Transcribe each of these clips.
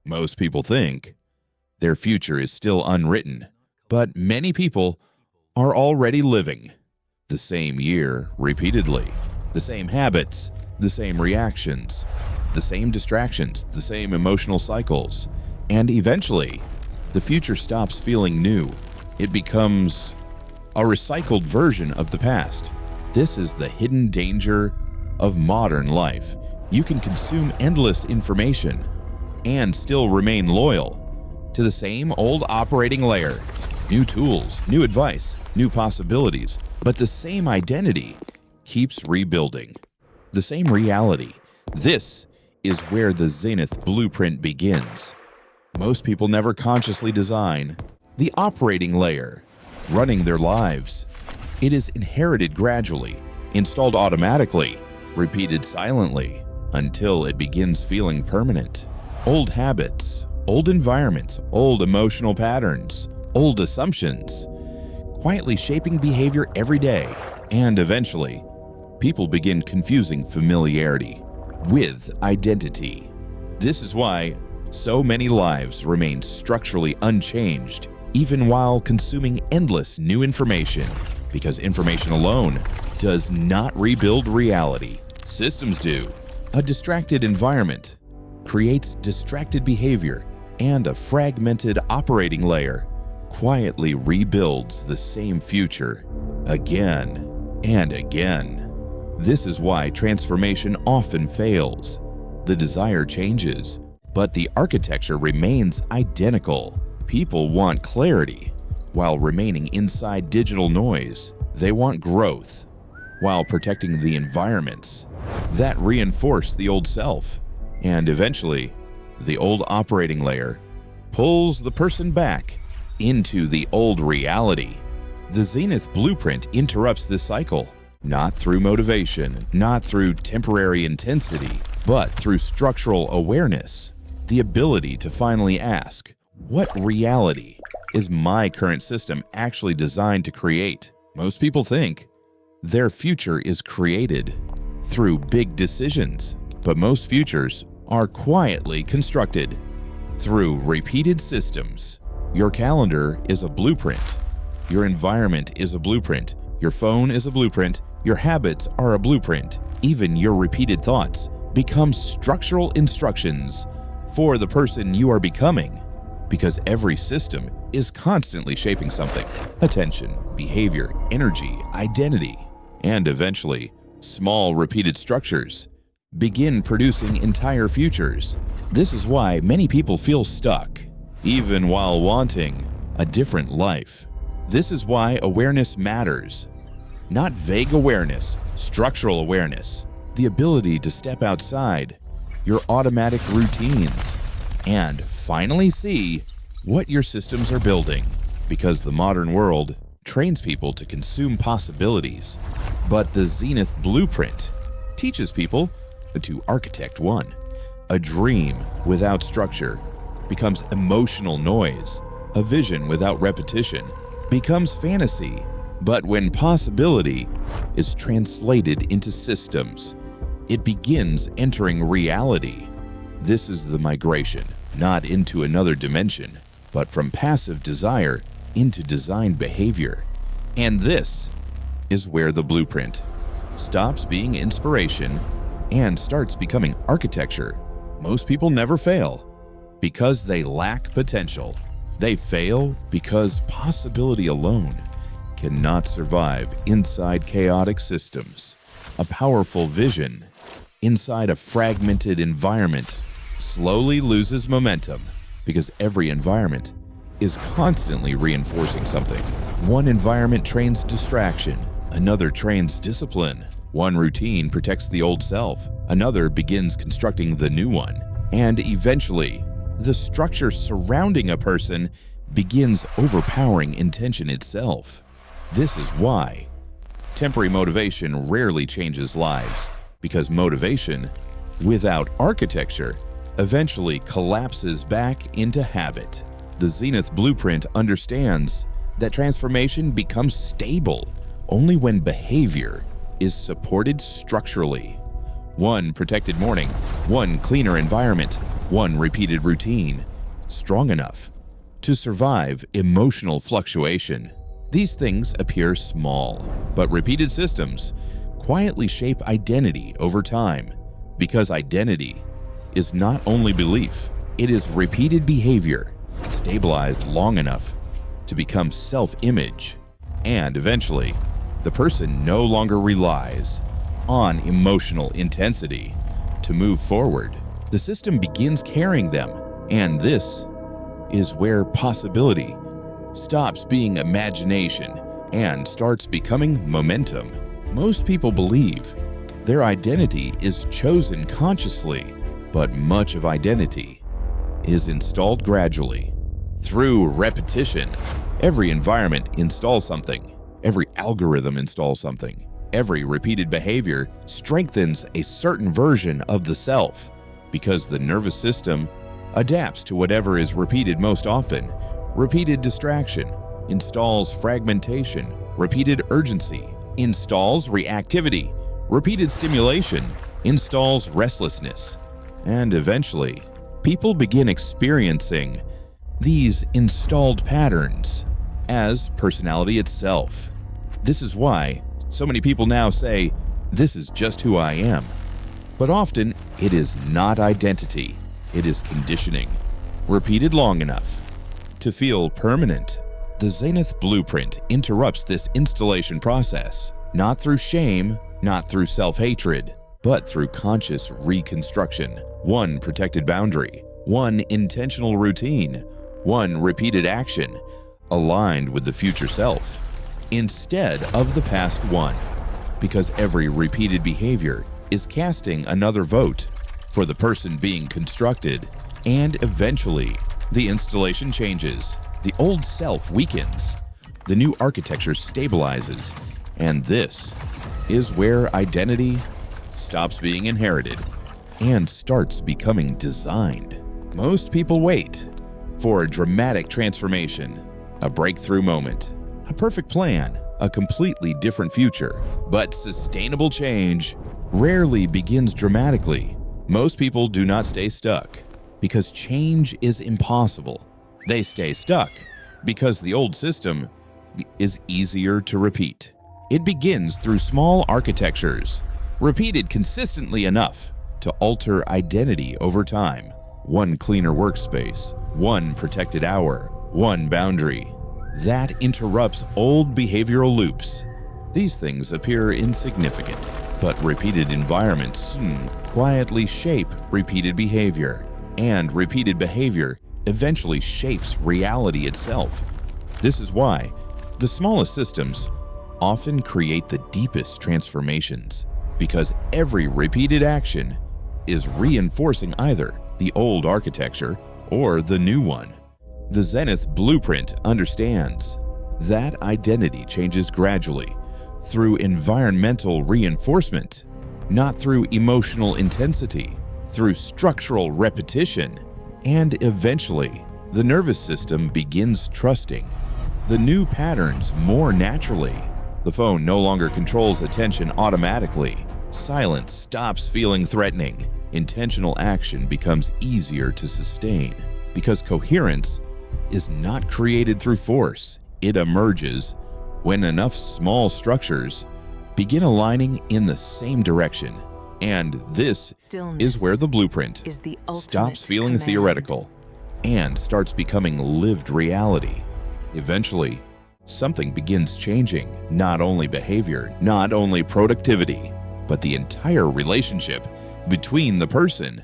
Most people think their future is still unwritten, but many people are already living the same year repeatedly, the same habits, the same reactions, the same distractions, the same emotional cycles, and eventually, the future stops feeling new. It becomes a recycled version of the past. This is the hidden danger of modern life. You can consume endless information and still remain loyal to the same old operating layer. New tools, new advice, new possibilities, but the same identity keeps rebuilding. The same reality. This is where the Zenith blueprint begins. Most people never consciously design the operating layer, running their lives. It is inherited gradually, installed automatically, repeated silently, until it begins feeling permanent. Old habits, old environments, old emotional patterns, old assumptions, quietly shaping behavior every day, and eventually, people begin confusing familiarity with identity. This is why so many lives remain structurally unchanged, even while consuming endless new information, because information alone does not rebuild reality. Systems do. A distracted environment creates distracted behavior, and a fragmented operating layer quietly rebuilds the same future again and again. This is why transformation often fails. The desire changes, but the architecture remains identical. People want clarity while remaining inside digital noise. They want growth while protecting the environments that reinforce the old self. And eventually, the old operating layer pulls the person back into the old reality. The Zenith blueprint interrupts this cycle, not through motivation, not through temporary intensity, but through structural awareness. The ability to finally ask, what reality is my current system actually designed to create? Most people think their future is created through big decisions, but most futures are quietly constructed through repeated systems. Your calendar is a blueprint. Your environment is a blueprint. Your phone is a blueprint. Your habits are a blueprint. Even your repeated thoughts become structural instructions for the person you are becoming, because every system is constantly shaping something: attention, behavior, energy, identity, and eventually, small repeated structures begin producing entire futures. This is why many people feel stuck, even while wanting a different life. This is why awareness matters. Not vague awareness, structural awareness. The ability to step outside your automatic routines and finally see what your systems are building. Because the modern world trains people to consume possibilities, but the Zenith blueprint teaches people to architect one. A dream without structure becomes emotional noise. A vision without repetition becomes fantasy. But when possibility is translated into systems, it begins entering reality. This is the migration, not into another dimension, but from passive desire into designed behavior. And this is where the blueprint stops being inspiration and starts becoming architecture. Most people never fail because they lack potential. They fail because possibility alone cannot survive inside chaotic systems. A powerful vision inside a fragmented environment slowly loses momentum because every environment is constantly reinforcing something. One environment trains distraction, another trains discipline. One routine protects the old self, another begins constructing the new one. And eventually, the structure surrounding a person begins overpowering intention itself. This is why temporary motivation rarely changes lives, because motivation without architecture eventually collapses back into habit. The Zenith blueprint understands that transformation becomes stable only when behavior is supported structurally. One protected morning, one cleaner environment, one repeated routine strong enough to survive emotional fluctuation. These things appear small, but repeated systems quietly shape identity over time, because identity is not only belief, it is repeated behavior stabilized long enough to become self-image, and eventually, the person no longer relies on emotional intensity to move forward. The system begins carrying them, and this is where possibility stops being imagination and starts becoming momentum. Most people believe their identity is chosen consciously, but much of identity is installed gradually through repetition. Every environment installs something. Every algorithm installs something. Every repeated behavior strengthens a certain version of the self, because the nervous system adapts to whatever is repeated most often. Repeated distraction installs fragmentation. Repeated urgency installs reactivity. Repeated stimulation installs restlessness. And eventually, people begin experiencing these installed patterns as personality itself. This is why so many people now say, "This is just who I am." But often, it is not identity. It is conditioning, repeated long enough to feel permanent. The Zenith blueprint interrupts this installation process, not through shame, not through self-hatred, but through conscious reconstruction. One protected boundary, one intentional routine, one repeated action aligned with the future self instead of the past one, because every repeated behavior is casting another vote for the person being constructed, and eventually the installation changes. The old self weakens, the new architecture stabilizes, and this is where identity stops being inherited and starts becoming designed. Most people wait for a dramatic transformation, a breakthrough moment, a perfect plan, a completely different future. But sustainable change rarely begins dramatically. Most people do not stay stuck because change is impossible. They stay stuck because the old system is easier to repeat. It begins through small architectures, repeated consistently enough to alter identity over time. One cleaner workspace, one protected hour, one boundary. That interrupts old behavioral loops. These things appear insignificant, but repeated environments quietly shape repeated behavior, and repeated behavior eventually shapes reality itself. This is why the smallest systems often create the deepest transformations, because every repeated action is reinforcing either the old architecture or the new one. The Zenith blueprint understands that identity changes gradually through environmental reinforcement, not through emotional intensity, through structural repetition, and eventually the nervous system begins trusting the new patterns more naturally. The phone no longer controls attention automatically. Silence stops feeling threatening. Intentional action becomes easier to sustain, because coherence is not created through force. It emerges when enough small structures begin aligning in the same direction. And this is where the blueprint stops feeling theoretical and starts becoming lived reality. Eventually, something begins changing, not only behavior, not only productivity, but the entire relationship between the person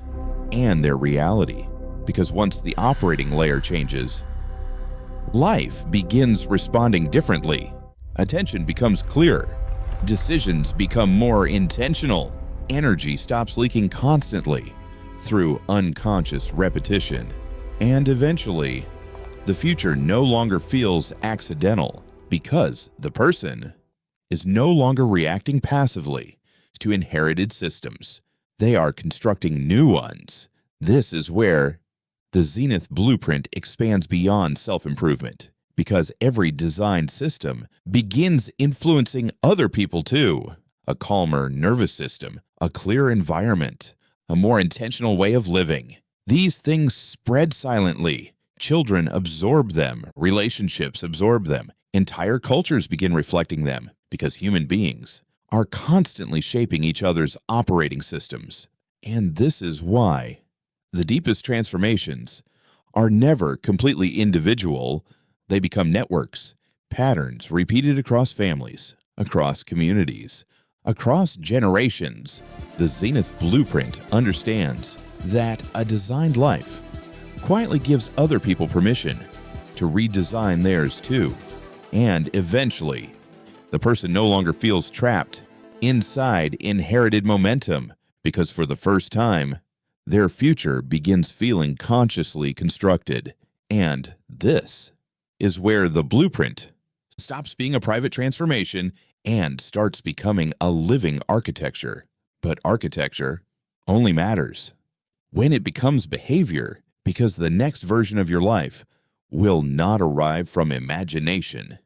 and their reality. Because once the operating layer changes, life begins responding differently. Attention becomes clearer. Decisions become more intentional. Energy stops leaking constantly through unconscious repetition. And eventually, the future no longer feels accidental, because the person is no longer reacting passively to inherited systems. They are constructing new ones. This is where the Zenith blueprint expands beyond self-improvement, because every designed system begins influencing other people too. A calmer nervous system, a clear environment, a more intentional way of living. These things spread silently. Children absorb them, relationships absorb them, entire cultures begin reflecting them because human beings are constantly shaping each other's operating systems. And this is why the deepest transformations are never completely individual. They become networks, patterns repeated across families, across communities, across generations. The Zenith Blueprint understands that a designed life quietly gives other people permission to redesign theirs too. And eventually, the person no longer feels trapped inside inherited momentum because for the first time, their future begins feeling consciously constructed. And this is where the blueprint stops being a private transformation and starts becoming a living architecture. But architecture only matters when it becomes behavior, because the next version of your life will not arrive from imagination.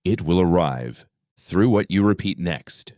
It will arrive through what you repeat next.